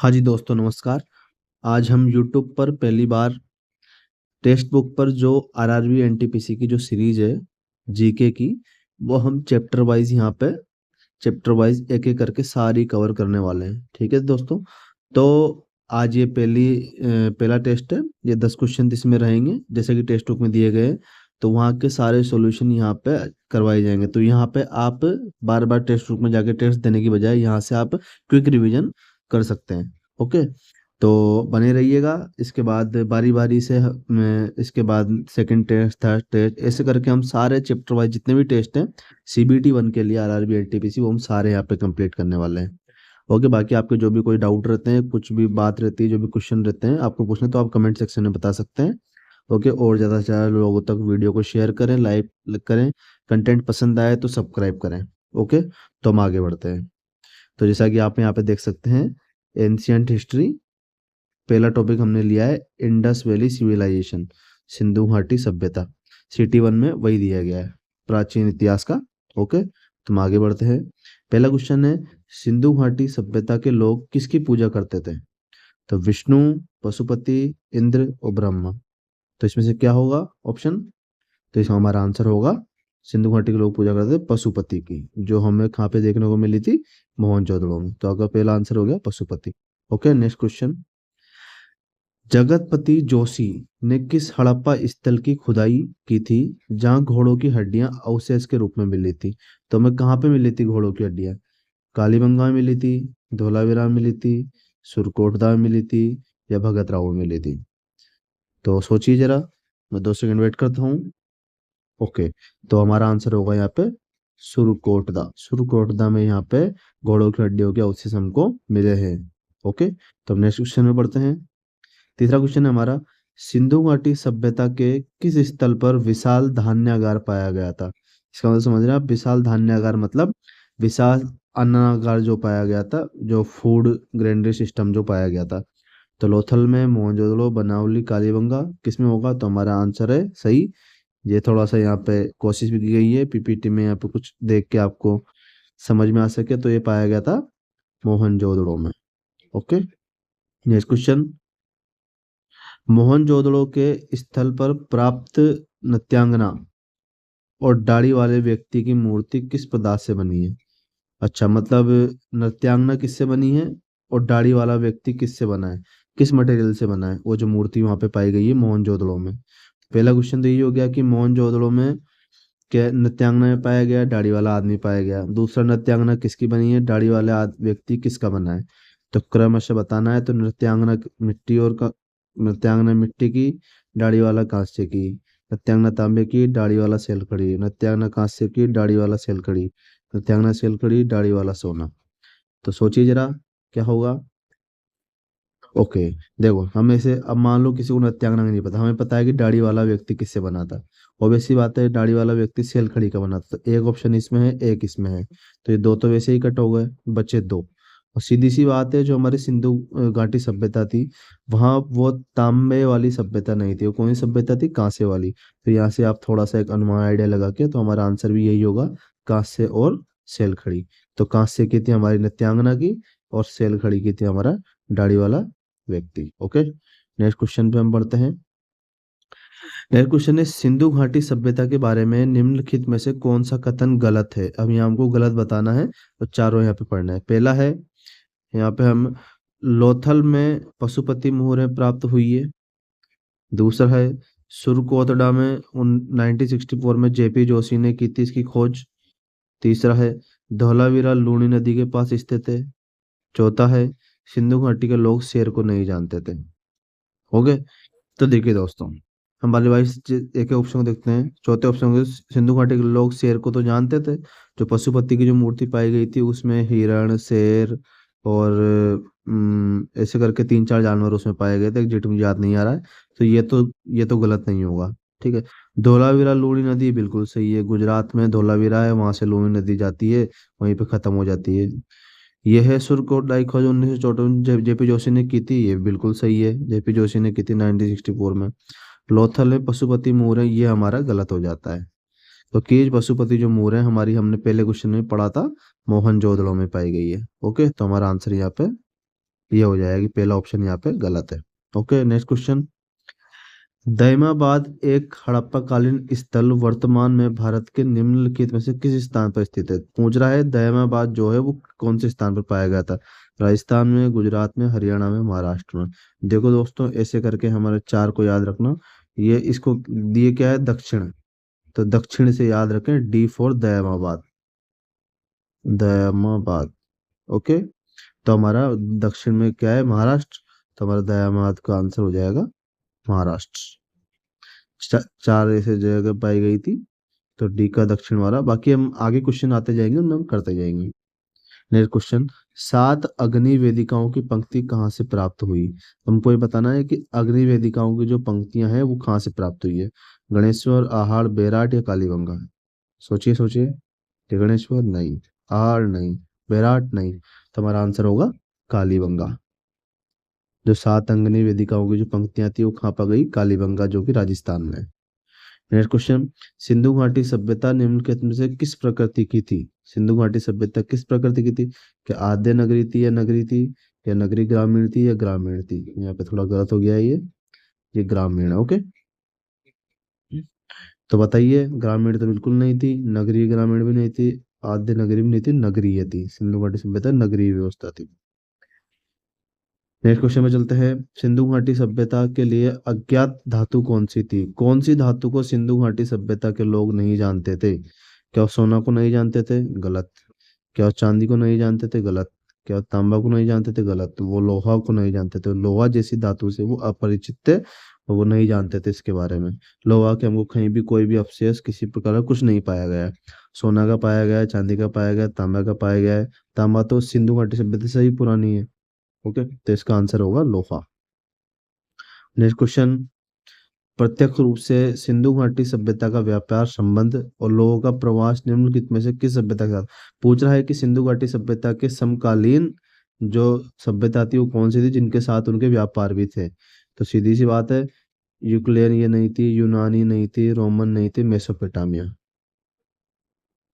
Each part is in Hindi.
हाँ जी दोस्तों, नमस्कार। आज हम यूट्यूब पर पहली बार टेक्स्ट बुक पर जो आरआरबी एनटीपीसी की जो सीरीज है जीके की, वो हम चैप्टर वाइज यहाँ पे चैप्टर वाइज एक एक करके सारी कवर करने वाले हैं। ठीक है दोस्तों। तो आज ये पहला टेस्ट है। ये 10 क्वेश्चन इसमें रहेंगे जैसे कि टेक्स्ट बुक में दिए गए हैं। तो वहाँ के सारे सॉल्यूशन यहाँ पे करवाए जाएंगे। तो यहाँ पे आप बार बार टेक्स्ट बुक में जाके टेस्ट देने की बजाय यहाँ से आप क्विक रिवीजन कर सकते हैं। ओके। तो बने रहिएगा। इसके बाद बारी बारी से इसके बाद सेकंड टेस्ट, थर्ड टेस्ट, ऐसे करके हम सारे चैप्टर वाइज जितने भी टेस्ट हैं सीबीटी 1 के लिए आरआरबी एनटीपीसी, वो हम सारे यहाँ पे कंप्लीट करने वाले हैं। ओके। बाकी आपके जो भी कोई डाउट रहते हैं, कुछ भी बात रहती है, जो भी क्वेश्चन रहते हैं आपको पूछने, तो आप कमेंट सेक्शन में बता सकते हैं। ओके। और ज़्यादा से ज़्यादा लोगों तक वीडियो को शेयर करें, लाइक करें। कंटेंट पसंद आए तो सब्सक्राइब करें। ओके। तो हम आगे बढ़ते हैं। तो जैसा कि आप यहाँ पे देख सकते हैं, एंशियंट हिस्ट्री पहला टॉपिक हमने लिया है, इंडस वैली सिविलाइजेशन, सिंधु घाटी सभ्यता। सिटी 1 में वही दिया गया है, प्राचीन इतिहास का। ओके। तो हम आगे बढ़ते हैं। पहला क्वेश्चन है, सिंधु घाटी सभ्यता के लोग किसकी पूजा करते थे? तो विष्णु, पशुपति, इंद्र और ब्रह्मा। तो इसमें से क्या होगा ऑप्शन? तो इसका हमारा आंसर होगा, सिंधु घाटी के लोग पूजा करते थे पशुपति की, जो हमें कहाँ पे देखने को मिली थी? मोहनजोदड़ो में। तो आपका पहला आंसर हो गया Pashupati. Okay. Next question, Jagatpati Joshi ने किस हड़प्पा स्थल की खुदाई की थी जहां घोड़ों की हड्डियां अवशेष के रूप में मिली थी? तो हमें कहाँ पे मिली थी घोड़ों की हड्डियां? कालीबंगा में मिली थी, धोलावीरा में मिली थी, सुरकोटदा में मिली थी, या भगत राव में मिली थी? तो सोचिए जरा। मैं 2 सेकंड वेट करता हूँ। ओके। तो हमारा आंसर होगा यहाँ पे सुरकोटदा। सुरकोटदा में यहाँ पे घोड़ों की हड्डियों के अवशेष हमको मिले हैं। ओके। तो नेक्स्ट क्वेश्चन में बढ़ते हैं। तीसरा क्वेश्चन है हमारा, सिंधु घाटी सभ्यता के किस स्थल पर विशाल धान्यागार पाया गया था? इसका मतलब समझ रहे हैं आप? विशाल धान्यागार मतलब विशाल अन्नागार जो पाया गया था, जो फूड ग्रेनरी सिस्टम जो पाया गया था। तो लोथल में, मोहनजोदड़ो, बनावली, कालीबंगा, किसमें होगा? तो हमारा आंसर है सही। ये थोड़ा सा यहाँ पे कोशिश भी की गई है पीपीटी में, यहाँ पे कुछ देख के आपको समझ में आ सके। तो ये पाया गया था मोहनजोदड़ो में। ओके। नेक्स्ट क्वेश्चन, मोहनजोदड़ो के स्थल पर प्राप्त नृत्यांगना और दाढ़ी वाले व्यक्ति की मूर्ति किस पदार्थ से बनी है? अच्छा, मतलब नृत्यांगना किससे बनी है और दाढ़ी वाला व्यक्ति किससे बना है, किस मटेरियल से बना है वो जो मूर्ति वहां पे पाई गई है मोहनजोदड़ो में? पहला क्वेश्चन तो यही हो गया कि मोहनजोदड़ो में क्या नृत्यांगना में पाया गया, दाढ़ी वाला आदमी पाया गया। दूसरा, नृत्यांगना किसकी बनी है, दाढ़ी वाले व्यक्ति किसका बना है? तो क्रमशः बताना है। तो नृत्यांगना मिट्टी और का नृत्यांगना मिट्टी की, दाढ़ी वाला कांस्य की। नृत्यांगना तांबे की, दाढ़ी वाला सेलखड़ी। नृत्यांगना कांस्य की, दाढ़ी वाला सेलखड़ी। नृत्यांगना सेलखड़ी, दाढ़ी वाला सोना। तो सोचिए जरा क्या होगा। ओके। देखो, हम ऐसे अब मान लो किसी को नृत्यांगना नहीं पता, हमें पता है कि दाढ़ी वाला व्यक्ति किससे बना था। ऑब्वियस सी बात है, दाढ़ी वाला व्यक्ति सेल खड़ी का बना था। तो एक ऑप्शन इसमें है, एक इसमें है। तो ये दो तो वैसे ही कट हो गए, बचे दो। और सीधी सी बात है, जो हमारी सिंधु घाटी सभ्यता थी, वहाँ वो तांबे वाली सभ्यता नहीं थी। वो कौन सी सभ्यता थी? कांसे वाली। तो यहाँ से आप थोड़ा सा एक अनुमान आइडिया लगा के, तो हमारा आंसर भी यही होगा, कांसे और सेल खड़ी। तो कांसे की थी हमारी नृत्यांगना की, और सेल खड़ी की थी हमारा दाढ़ी वाला व्यक्ति। ओके। नेक्स्ट क्वेश्चन पे हम बढ़ते हैं। नेक्स्ट क्वेश्चन है, सिंधु घाटी सभ्यता के बारे में निम्नलिखित में से कौन सा कथन गलत है? अब यहाँ हमको गलत बताना है, तो चारों यहाँ पे पढ़ना है। पहला है, यहाँ पे हम, लोथल में पशुपति मुहरें प्राप्त हुई है। दूसरा है, सुरकोटडा में 1964 में जेपी जोशी ने की थी इसकी खोज। तीसरा है, धौलावीरा लूनी नदी के पास स्थित है। चौथा है, सिंधु घाटी के लोग शेर को नहीं जानते थे। हो गए। तो देखिए दोस्तों, हम वाले वाइज एक एक ऑप्शन को देखते हैं। चौथे ऑप्शन को, सिंधु घाटी के लोग शेर को तो जानते थे। जो पशुपति की जो मूर्ति पाई गई थी उसमें हिरण, शेर और ऐसे करके 3-4 जानवर उसमें पाए गए थे, एग्जैक्ट मुझे याद नहीं आ रहा है। तो ये तो गलत नहीं होगा। ठीक है। धोलावीरा लूनी नदी बिल्कुल सही है। गुजरात में धोलावीरा है, वहां से लूनी नदी जाती है, वहीं पे खत्म हो जाती है। ये है सुरकोटलाई खोज 1954 जेपी जोशी ने की थी, ये बिल्कुल सही है, जेपी जोशी ने की थी 1964 में। लोथल में पशुपति मूर है, ये हमारा गलत हो जाता है। तो कीज पशुपति जो मूर है हमारी, हमने पहले क्वेश्चन में पढ़ा था, मोहनजोदड़ो में पाई गई है। ओके। तो हमारा आंसर यहाँ पे ये हो जाएगा कि पहला ऑप्शन यहाँ पे गलत है। Okay, next question. दयमाबाद एक हड़प्पाकालीन स्थल वर्तमान में भारत के निम्नलिखित में से किस स्थान पर स्थित है? पूछ रहा है दयमाबाद जो है वो कौन से स्थान पर पाया गया था? राजस्थान में, गुजरात में, हरियाणा में, महाराष्ट्र में। देखो दोस्तों, ऐसे करके हमारे चार को याद रखना। ये इसको दिए क्या है? दक्षिण। तो दक्षिण से याद रखें, डी फॉर दयमाबाद। दयमाबाद। ओके, तो हमारा दक्षिण में क्या है? महाराष्ट्र। तो हमारा दयामाबाद का आंसर हो जाएगा महाराष्ट्र। चार ऐसे जगह पाई गई थी, तो डी का दक्षिण वाला। बाकी हम आगे क्वेश्चन आते जाएंगे, उनमें हम करते जाएंगे। Next question. सात अग्नि वेदिकाओं की पंक्ति कहाँ से प्राप्त हुई? हमको ये बताना है कि अग्नि वेदिकाओं की जो पंक्तियां हैं वो कहाँ से प्राप्त हुई है। गणेश्वर, आहाड़, बेराट या कालीबंगा? सोचिए सोचिए। ये गणेश्वर नहीं, आहाड़ नहीं, बेराट नहीं, तो हमारा आंसर होगा कालीबंगा। जो सात अग्नि वेदिकाओं की जो पंक्तियां थी वो कहाँ पर गई? कालीबंगा, जो कि राजस्थान में है। Next question. सिंधु घाटी सभ्यता निम्नलिखित में से किस प्रकृति की थी? सिंधु घाटी सभ्यता किस प्रकृति की थी? क्या आद्य नगरी थी या नगरी थी, या नगरी ग्रामीण थी या ग्रामीण थी? यहाँ पे थोड़ा गलत हो गया है ये ग्रामीण है। ओके, तो बताइए, ग्रामीण तो बिल्कुल नहीं थी, नगरीय ग्रामीण भी नहीं थी, आद्य नगरी भी नहीं थी, नगरीय थी। सिंधु घाटी सभ्यता नगरीय व्यवस्था थी। नेक्स्ट क्वेश्चन में चलते हैं। सिंधु घाटी सभ्यता के लिए अज्ञात धातु कौन सी थी? कौन सी धातु को सिंधु घाटी सभ्यता के लोग नहीं जानते थे? क्या वो सोना को नहीं जानते थे? गलत। क्या वो चांदी को नहीं जानते थे? गलत। क्या वो तांबा को नहीं जानते थे? गलत। वो लोहा को नहीं जानते थे। लोहा जैसी धातु से वो अपरिचित थे और वो नहीं जानते थे इसके बारे में। लोहा के हमको कहीं भी कोई भी अवशेष किसी प्रकार का कुछ नहीं पाया गया है। सोना का पाया गया है, चांदी का पाया गया है, तांबा का पाया गया है। तांबा तो सिंधु घाटी सभ्यता से ही पुरानी है। ओके, तो इसका आंसर होगा लोहा। Next question. प्रत्यक्ष रूप से सिंधु घाटी सभ्यता का व्यापार संबंध और लोगों का प्रवास निम्नलिखित में से किस सभ्यता के साथ? पूछ रहा है कि सिंधु घाटी सभ्यता के समकालीन जो सभ्यता थी वो कौन सी थी जिनके साथ उनके व्यापार भी थे? तो सीधी सी बात है, यूक्लियन ये नहीं थी, यूनानी नहीं थी, रोमन नहीं थी, मेसोपोटामिया।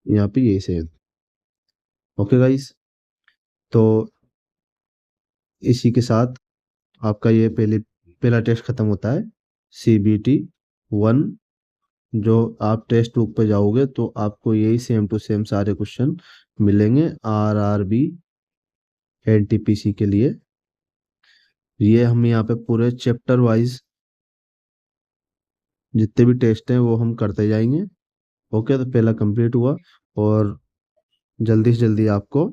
यहाँ पे ये से। ओके गाइस, तो इसी के साथ आपका ये पहला टेस्ट खत्म होता है, CBT 1। जो आप टेक्स्ट बुक पे जाओगे तो आपको यही सेम टू सेम सारे क्वेश्चन मिलेंगे RRB NTPC के लिए। ये हम यहाँ पे पूरे चैप्टर वाइज जितने भी टेस्ट हैं वो हम करते जाएंगे। ओके, तो पहला कंप्लीट हुआ और जल्दी से जल्दी आपको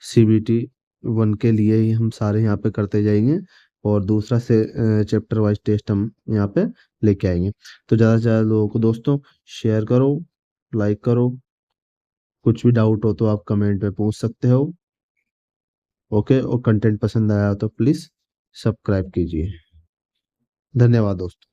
CBT 1 के लिए ही हम सारे यहाँ पे करते जाएंगे और दूसरा से चैप्टर वाइज टेस्ट हम यहाँ पे लेके आएंगे। तो ज़्यादा से ज़्यादा लोगों को दोस्तों शेयर करो, लाइक करो। कुछ भी डाउट हो तो आप कमेंट में पूछ सकते हो। ओके, और कंटेंट पसंद आया तो प्लीज़ सब्सक्राइब कीजिए। धन्यवाद दोस्तों।